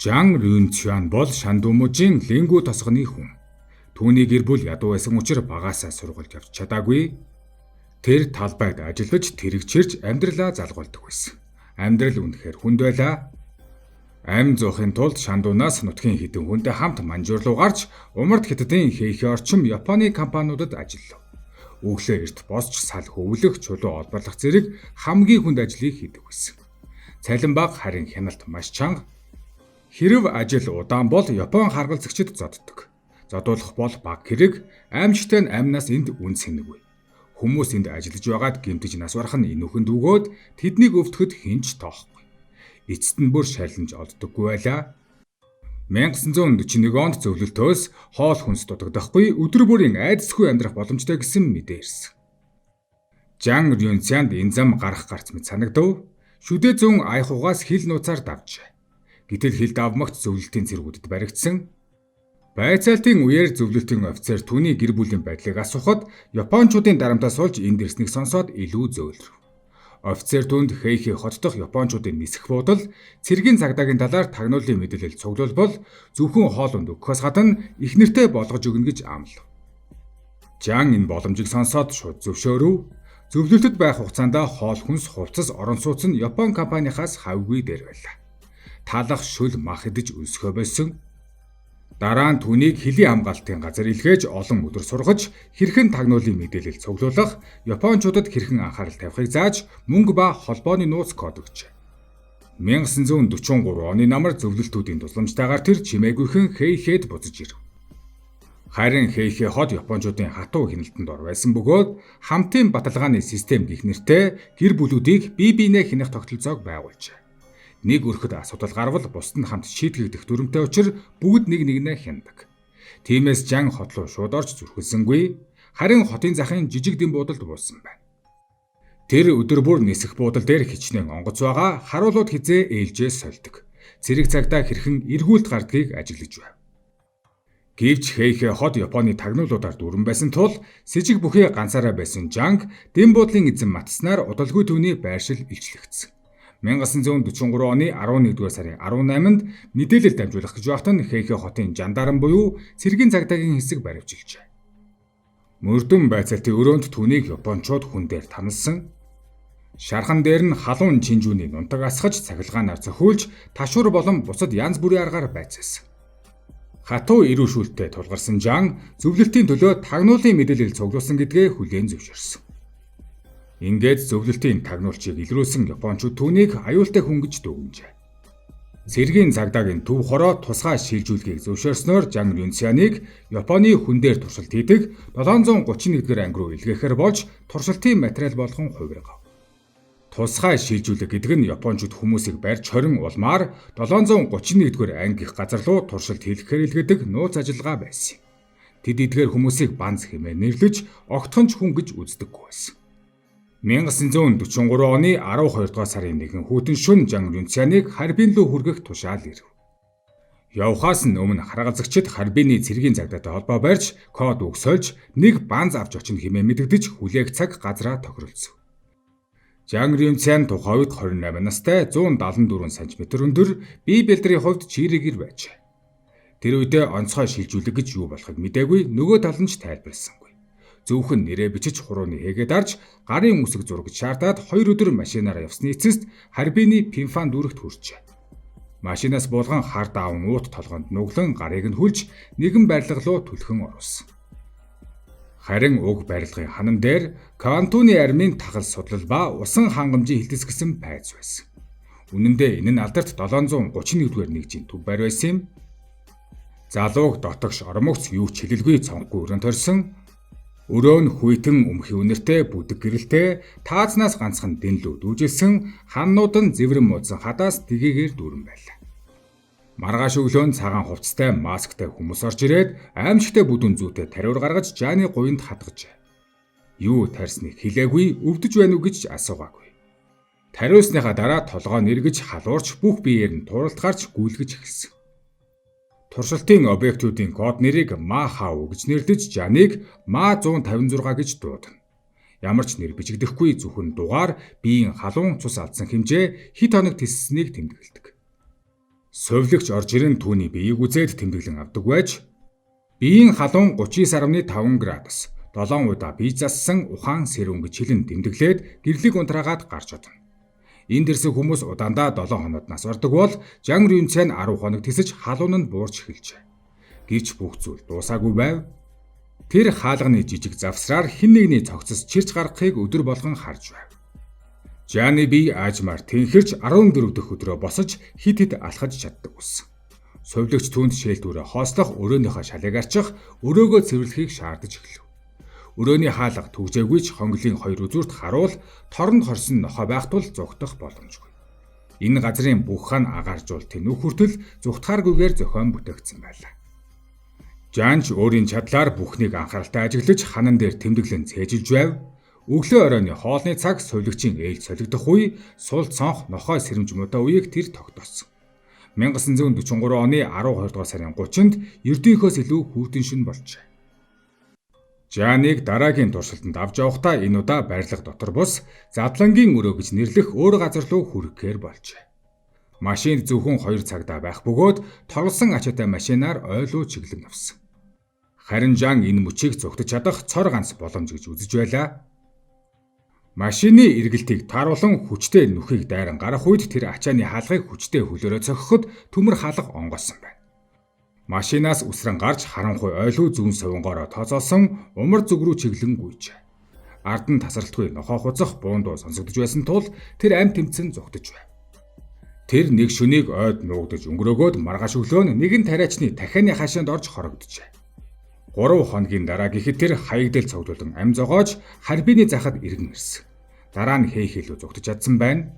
Жан Рюнцюан бол Шандумужийн Лингу тосгоны хүн. Түүний гэр бүл ядуу байсан учраас багаасаа сургуульд явж чадаагүй. Тэр талбайд ажиллаж тэрэгчирж амьдралаа залгуулдаг байсан. Амьдрал үнэхээр хүнд байлаа. Амь зоохын тулд Шандунаас нутгийн хэдэн хүнтэй хамт Манжуур руу гарч Умард хятадын Хэйхэ орчим Японы компаниудад ажиллав. Өглөө эрт босч сал хөвлөх, чулуу олборлох зэрэг хамгийн хүнд ажлыг хийдэг байсан. Цалин бага, харин хяналт маш чанга. Хэрэв ажил удаан бол Япон харгалзагчид зоддог. Зодуулах бол баг хэрэг, аимшигтай нь амнаас энд үн сэнэггүй. Хүмүүс энд ажиллаж байгаад гэмтэж нас барах нь энүүхэнд өгөөд тэднийг өвтгөхөд хинч тоохгүй. Эцэст нь бүр шалинж олддоггүй байлаа. 1941 онд зөвлөлтөөс хоол хүнс дутагдахгүй өдөр бүрийн айдасгүй амьдрах боломжтой гэсэн мэдээ ирсэн. Жан Рюнцянд энэ зам гарах гарц мэт санагдав. Шүдэ зүүн айхуугаас хил нууцаар давжээ. Гэтэл хил давмагт зөвлөлтийн цэргүүдэд баригдсан. Байцаалтын үеэр зөвлөлтийн офицер түүний гэр бүлийн байдлыг асуухад Япончуудын дарамтаас олж энд ирснийг сонсоод илүү зөөлрөв. Офицер түнд Хэйхэ хот дахь Япончуудын нисэх буудал, цэргийн цагдаагийн талаар тагнуулын мэдээлэл цуглуулбал зөвхөн хоолунд өгөхөөс гадна их нэртэй болгож өгнө гэж амлав. Жан энэ боломжийг сонсоод шууд зөвшөөрөв. Зөвлөлтөд байх хугацаанд хоол хүнс, хувцас, орон сууц нь Япон компаниас хавьгүй дээр байлаа. Талах, шүл, мах идэж өнсгөө байсан. Дараа нь түүнийг хөлийн хамгаалтын газар илгээж олон өдөр сургаж, хэрхэн тагнуулын мэдээлэл цуглуулах, Япончуудад хэрхэн анхаарал тавихыг зааж, мөнгө ба холбооны нууц код өгчээ. 1943 оны намар зөвлөлтүүдийн тусламжтайгаар тэр чимээгүйхэн Хэйхэд буцаж ирэв. Харин Хэйхэ хот Япончуудын хатуу хяналтанд ор байсан бөгөөд хамтын баталгааны систем гэх нэртэй гэр бүлүүдийг бие биенээ хянах тогтолцоог байгуулжээ. Нэг өрхөд асуудал гарвал бусд нь хамт шийтгэгдэх дүрмтэй учраас бүгд нэг нэгнээ хяндаг. Тиймээс Жан хот руу шууд орж зүрхэлсэнгүй. Харин хотын захын жижиг дэм буудалд буусан байна. Тэр өдөр бүр нисэх буудал дээр хичнээн онгоц байгаа харуулууд хизээ ээлжээ сольдог. Цэрэг цагтаа хэрхэн эргүүлт гардгийг ажиглаж байв. Гэвч Хэйхэ хот Японы тагнуулуудаар дүүрэн байсан тул сэжиг бүхий ганцаараа байсан Жанг дэм буудлын эзэн матснаар удалгүй түүний байршил илчлэгдсэн. 1943 оны 11-р сарын 18-нд мэдээлэл дамжуулах гэж байхад нь Хэйхэ хотын жандарм буюу цэргийн цагдаагийн хэсэг баривчилжээ. Мөрдөн байцаалтын өрөөнд түүнийг Япончууд хүн дээр таналсан. Шархан дээр нь халуун чинжүүний нунтаг асгаж цахилгаанаар цохиулж ташуур болон бусад янз бүрийн аргаар байцаасан. Хатуу ирүүшүүлттэй тулгарсан Жан зөвлөлтийн төлөө тагнуулын мэдээлэл цуглуулсан гэдгээ хүлээн зөвшөөрсөн. Ингээд зөвлөлтийн тагнуулчийг илрүүлсэн Япончууд түүнийг аюултай хүн гэж дүгнжээ. Цэргийн цагдаагийн төв хороо тусгай шилжүүлгийг зөвшөөрснөөр Жан Рюнцяныг Японы хүн дээр туршилт хийдэг 731-р анги руу илгээхээр болж туршилтын материал болгон хувиргав. Тусгай шилжүүлэг гэдэг нь Япончууд хүмүүсийг барьж хорин улмаар 731-р анги гих газар руу туршилт хийлгэхээр илгээдэг нууц ажиллагаа байсан. Тэд эдгээр хүмүүсийг банз хэмээн нэрлэж огтхонч хүн гэж үздэггүй байсан. 1943 оны 12 дугаар сарын 1 хүйтэн шөнө Жан Рюнцяныг Харбин руу хүргэх тушаал ирэв. Явхаас нь өмнө харгалзагчид Харбины цэргийн цагдаатай холбоо барьж код өгсөөлж нэг банз авч очно хэмээн мэдэгдэж хүлээх цаг газраа тохиролцов. Жан Рюнцян тухайн үед 28 настай 174 см өндөр бие бэлтрийн хувьд чирэгэр байжээ. Тэр үедээ онцгой шилжүүлэг гэж юу болохыг мэдээгүй нөгөө тал нь ч тайлбарласан. Зөвхөн нэрээ бичиж хурууны хийгээд арж гарын үсэг зурагч шаардаад 2 өдөр машинаар явсны эцэст Харбины Пинфан дүүрэгт хүрчээ. Машинаас буулган хар даавн уут толгонд нуглан гарыг нь хүлж нэгэн барилга руу түлхэн оруулсан. Харин уг барилгын ханан дээр Кантуны армийн тагал судлал ба усан хангамжийн хилдэсгэсэн байц байсан. Үнэн дээр энэ нь алдарт 731-р нэгжийн төв байр байсан юм. Залууг дотогш ормогц юу ч хэлэлгүй цонхгүй өрөөнд төрсөн. Өрөө нь хүйтэн өмхий үнэртэй бүдэг гэрэлтэй таазнаас ганцхан дэнлүү дүүжилсэн ханнууд нь зэврэн муудсан хадаас тэгээгээр дүүрэн байлаа. Маргааш өглөө цагаан хувцастай масктай хүмүүс орж ирээд аимшигтай бүдүүн зүйтэй тариур гаргаж Жаны гуйнд хатгажээ. Юу тарьсныг хэлээгүй өвдөж байна уу гэж асуугаагүй. Тариусныхаа дараа толгоо нэргэж халуурч бүх биеэр нь туралт гарч гүйлгэж эхэлсэн. Туршилтын объектуудын код нэрийг Ма-Хау гэж нэрлэж Жаныг Ма-156 гэж дуудана. Ямар ч нэр бичигдэхгүй зөвхөн дугаар биеийн халуун цус алдсан хэмжээ хэд хоног тэссэнийг тэмдэглэдэг. Совилогч орж ирэн түүний биеийг үзээд тэмдэглэн авдаг байж биеийн халуун 39.5 градус 7 удаа бие зассан ухаан сэрүүн гэж хэлэн тэмдэглээд гэрлийг унтраагаад гарч одно. Энд ирсэн хүмүүс удаандаа 7 хоноод нас ордог бол Жан Рюнцэн 10 хоног тисэж халуун нь буурч эхэлжээ. Гэвч бүх зүйл дуусаагүй байв. Тэр хаалганы жижиг завсраар хэн нэгний цогцос чирч гаргахыг өдөр болгон харж байв. Жаны бие аажмаар тэнхэрч 14 дэх өдрөө босож хид хид алхаж чаддаг болсон. Совилогч түүнд шээлтүүрээ хоослох, өрөөнийхөө шалыг арчих, өрөөгөө цэвэрлэхийг шаардаж эхлэв. Өрөөний хаалга түгжээгүй ч хонглын хоёр үзүүрт харуул торонд хорсон нохой байх тул зүгтах боломжгүй. Энэ газрын бүх хан агааржуул тэнүүх хүртэл зүгтахааргүйгээр зохион бүтээгдсэн байлаа. Жанч өөрийн чадлаар бүхнийг анхааралтай ажиглаж ханан дээр тэмдэглэн цээжилж байв. Өглөө оройны хоолны цаг совилогчийн ээлж солигдох үе сул цонх нохой сэрэмж муудаа үеийг тэр тогтоосон. 1943 оны 12 дугаар сарын 30-нд ердийнхөөс илүү хүүтэн шин болжээ. Жаныг дараагийн туршилтанд авч явахдаа энэ удаа барилга дотор бус задлангийн өрөө гэж нэрлэх өөр газар руу хүрэхээр болжээ. Машинд зөвхөн 2 цагдаа байх бөгөөд торлсон ачаатай машинаар ойлуу чиглэн авсан. Харин Жан энэ мөчийг зүгтэж чадах цор ганц боломж гэж үзэж байлаа. Машины эргэлтийг тааруулан хүчтэй нүхийг дайран гарах үед тэр ачааны хаалгыг хүчтэй хөлөөрөө цохиход төмөр хаалга онгоосон байна. Машинаас үсрэн гарч харанхуй ойлуу зүүн совингоороо тооцоолсон умар зүг рүү чиглэн гүйжээ. Ард нь тасралтгүй нохоо хуцах буундуу сонсогдож байсан тул тэр амь тэмцэн зүгтэж байв. Тэр нэг шөнийг ойд нуугдаж өнгөрөөгөөд маргааш өглөө нь нэгэн тариачны дахианы хашаанд орж хорогджээ. 3 хоногийн дараа гэхэд тэр хаягдэл цогдуулан ам зогоож харбины захад иргэн ирсэн. Дараа нь хээхэлүү зүгтэж чадсан байна.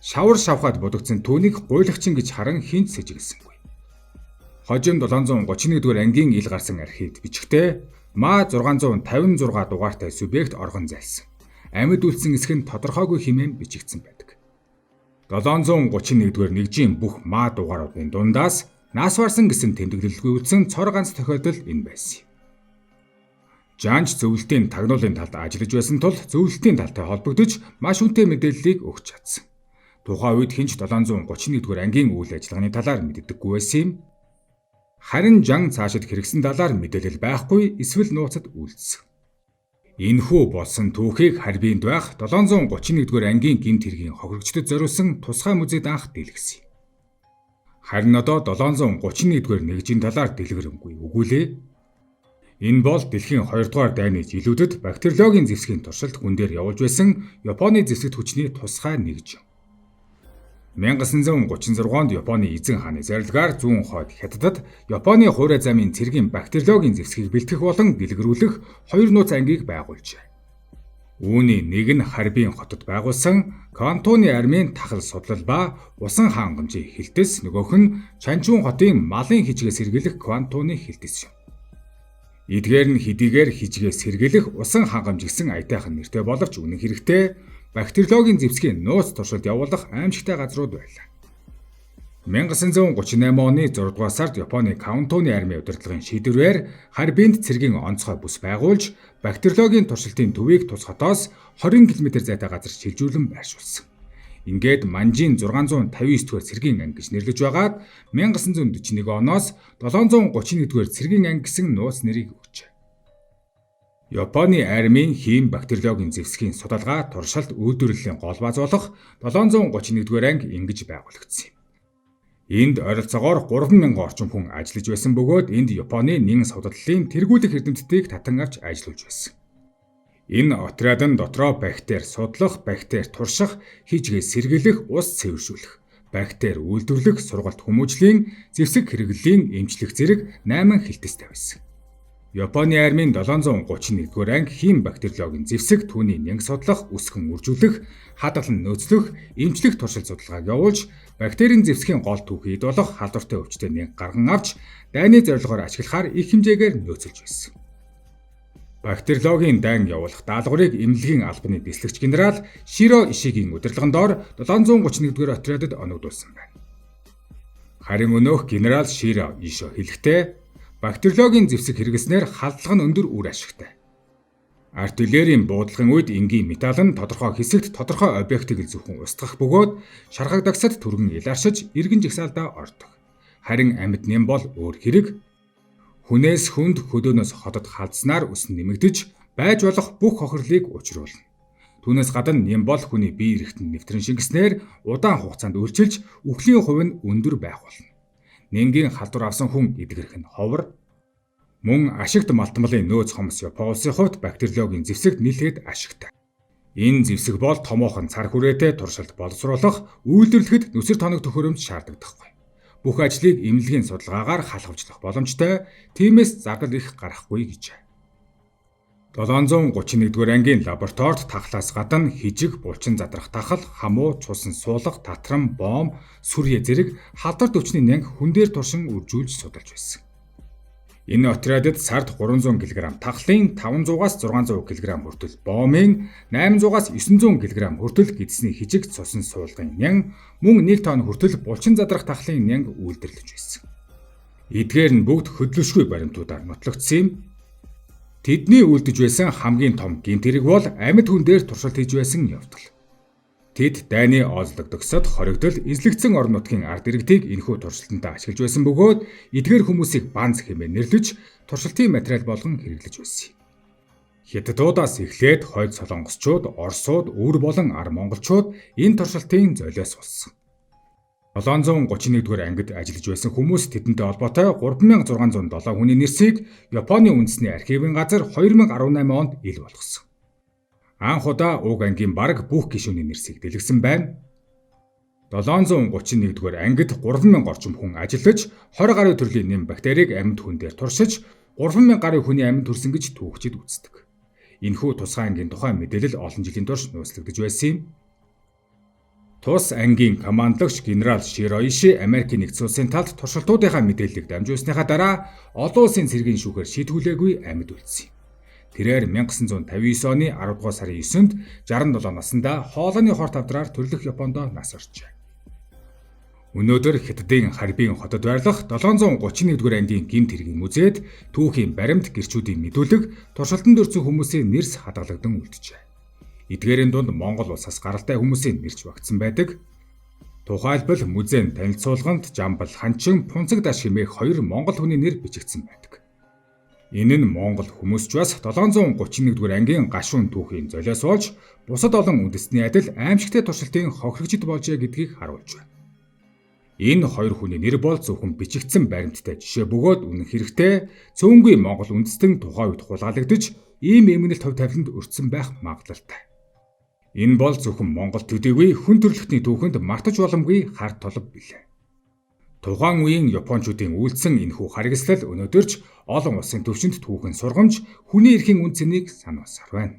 Шавар шавхаад будагдсан түүнийг гуйлагчин гэж харан хинт сэжиглсэнгүй. Хожим 731-р ангийн ил гарсан архивд бичгтээ ма 656 дугаартай субъект оргон зайлсан. Амьд үлдсэн эсэх нь тодорхойгүй хэмээн бичигдсэн байдаг. 731-р нэгжийн бүх ма дугааруудын дундаас нас барсан гэсэн тэмдэглэлгүй үлдсэн цор ганц тохиолдол энэ байсан юм. Жанч зөвлөлтийн тагнуулын талд ажиллаж байсан тул зөвлөлтийн талтай холбогдож маш үнэтэй мэдээллийг өгч чадсан. Тухайн үед хинч 731-р ангийн үйл ажиллагааны талаар мэддэггүй байсан юм. Харин Жан цаашид хэрэгсэн талаар мэдээлэл байхгүй эсвэл нууцад үлдсэн. Энэхүү болсон түүхийг харбинд байх 731-р ангийн гэмт хэргийн хохирогчдод зориулсан тусгай музейд анх дэлгэсэн. Харин одоо 731-р нэгжийн талаар дэлгэрэнгүй өгүүлээ. Энэ бол дэлхийн 2 дугаар дайны жилүүдэд бактериологийн зэвсгийн туршилт хүн дээр явуулж байсан Японы зэвсэгт хүчний тусгай нэгж. 1936 онд Японы эзэн хааны зорилгоор зүүн хойд хятадд Японы хуурай замын цэргийн бактериологийн зэвсгийг бэлтгэх болон дэлгэрүүлэх 2 нууц ангийг байгуулжээ. Үүний нэг нь Харбин хотод байгуулсан Кантоны армийн тахал судлал ба усан хангамжийн хилтэс, нөгөөх нь Чанчун хотын малын хижгээс сэргийлэх Кантоны хилтэс юм. Эдгээр нь хэдийгээр хижгээс сэргийлэх усан хангамж гэсэн аятайхан нэртэй боловч үнэн хэрэгтээ бактериологийн зэвсгийн нууц туршилт явуулах аимшигтай газрууд байлаа. 1938 оны 6 дугаар сард Японы Кантоны армийн удирдлагын шийдвэрээр Харбинд цэргийн онцгой бүс байгуулж бактериологийн туршилтын төвийг тус хотоос 20 км зайтай газар шилжүүлэн байршуулсан. Ингээд Манжин 659 дугаар цэргийн анги гэж нэрлэж байгаад 1941 оноос 731 дугаар цэргийн анги гэсэн нууц нэрийг өгчээ. Японы армийн хийм бактериологийн зэвсгийн судалгаа, туршилт, үйлдвэрлэлийн гол баз болох 731 дугаар анги ингэж байгуулагдсан юм. Энд ойролцоогоор 3000 орчим хүн ажиллаж байсан бөгөөд энд Японы нэгэн судлалын тэргүүлэх эрдэмтдийг татан авч ажиллаж байсан. Энэ отряд нь дотроо бактери судлах, бактери турших, хижгээ сэргийлэх, ус цэвэршүүлэх, бактери үйлдвэрлэх, сургалт хүмүүжлийн, зэвсэг хэрэглэлийн эмчлэх зэрэг 8 хилтэстэй байсан. Японы армийн 731-р анги хийм бактериологийн зэвсэг, түүний нянг судлах, үсгэн үржүүлэх, хадгалан нөөцлөх, эмчлэх туршилт судалгааг явуулж, бактерийн зэвсгийн гол түүхийд болох халдвартай өвчтөд нянг гарган авч, дайны зорилгоор ашиглахаар их хэмжээгээр нөөцөлж байсан. Бактериологийн дайн явуулах даалгаврыг эмнэлгийн албаны дислэгч генерал Широ Ишигийн удирдлагын доор 731-р отрядад оногдуулсан байна. Харин өнөөх генерал Широ Ишо хэлэхдээ бактериологийн зэвсэг хэрэглэснээр халдлага нь өндөр үр ашигтай. Артиллерийн буудлагын үед энгийн металл нь тодорхой хэсэгт тодорхой объектыг зөвхөн устгах бөгөөд шаргагдагсад түргэн иларшиж эргэн жагсаалдаа ордог. Харин амьд нэм бол өөр хэрэг. Хүнээс хүнд хөдөөнөөс хотод халдснаар өс нэмэгдэж байж болох бүх хохирлыг учруулна. Түүнээс гадна нэм бол хүний бие эрэхтэн нэвтрэн шингэснээр удаан хугацаанд үйлчилж үхлийн хувь нь өндөр байх болно. Нэнгийн халдвар авсан хүн эдгэрх нь ховор. Мөн ашигт малтмалын нөөц хомс Япон улсын хувьд бактериологийн зэвсэгт нийлээд ашигтай. Энэ зэвсэг бол томоохон цар хүрээтэй туршилт боловсруулах, үйлдвэрлэхэд нүсэр тоног төхөөрөмж шаардагдахгүй. Бүх ажлыг эмнэлгийн судалгаагаар халахвчлах боломжтой, тиймээс зардал их гарахгүй гэж. 731-р ангийн лабораторид тахлаас гадна хижиг, булчин задрах тахал, хамуу, цусан суулгах, татран, бом, сүрье зэрэг халдвар төвчний нянг хүн дээр туршин үржүүлж судалж байсан. Энэ отрядад сард 300 кг тахлын 500-аас 600 кг хүртэл боомын 800-аас 900 кг хүртэл гидсний хижиг цусан суулгын нян мөн 1 тонн хүртэл булчин задрах тахлын нянг үйлдвэрлэж байсан. Эдгээр нь бүгд хөдлөшгүй баримтуудаар нотлогдсон юм. Тэдний үлдэж байсан хамгийн том гэмт хэрэг бол амьд хүн дээр туршилт хийж байсан явдал. Тэд дайны оозлогдсод хоригдол эзлэгдсэн орон нутгийн ард иргэдийг энэхүү туршилтанд ашиглаж байсан бөгөөд эдгээр хүмүүсийг банз хэмээн нэрлэж туршилтын материал болгон хэрэглэж байсан. Хятадуудаас эхлээд хойд солонгосчууд, орсууд, өвөр болон ар монголчууд энэ туршилтын золиос болсон. 731-р ангид ажиллаж байсан хүмүүс тэдэнтэй холбоотой 3607 хүний нэрсийг Японы үндэсний архивын газар 2018 онд ил болгосон. Анх удаа уг ангийн бараг бүх гишүүний нэрсийг дэлгэсэн байна. 731-р ангид 3000 орчим хүн ажиллаж 20 гаруй төрлийн нэм бактерийг амьд хүн дээр туршиж 3000 гаруй хүний амьд төрсөн гэж түүхчид үздэг. Энэхүү тусгай ангийн тухай мэдээлэл олон жилийн турш нууцлагдж байсан юм. Тус ангийн командлагч генерал Широиши Америкийн нэгдсэн улсын талд туршилтуудынхаа мэдээллийг дамжуулсныхаа дараа олон улсын цэргийн шүүхээр шийдвүлээгүй амьд үлдсэн. Тэрээр 1959 оны 10 дугаар сарын 9-нд 67 наснда хоолойны хорт авдраар төрлөх Японд нас оржээ. Өнөөдөр Хятадын Харбин хотод байрлах 731-р ангийн гэмт хэргийн музейд түүхийн баримт, гэрчүүдийн мэдүүлэг, туршилтанд өрсөн хүмүүсийн нэрс хадгалагдан үлджээ. Эдгээрийн дунд Монгол улсаас гаралтай хүмүүсийн нэрч багтсан байдаг. Тухайлбал музейн танилцуулганд Жамбал Ханчин, Пунцаг Даш хэмээх 2 монгол хүний нэр бичигдсэн байдаг. Энэ нь монгол хүмүүс ч бас 731-р ангийн гашуун түүхийн золиос болж бусад олон үндэстний адил аимшигтай туршилтын хохирогчд болжээ гэдгийг харуулж байна. Энэ 2 хүний нэр бол зөвхөн бичигдсэн баримттай жишээ бөгөөд үнэн хэрэгтээ цөөнгүй монгол үндэстэн тухайн үед хулгайлагдаж ийм эмгэнэлт хувь тавиланд өртсөн байх магадлалтай. Энэ бол зөвхөн монгол төдийгүй хүн төрөлхтний түүхэнд мартаж боломгүй хар толб билээ. Тухайн үеийн Япончуудын үйлдсэн энэхүү харгислал өнөөдөр ч олон улсын төвшөнд түүхэн сургамж хүний эрхийн үн цэнийг сануулсаар байна.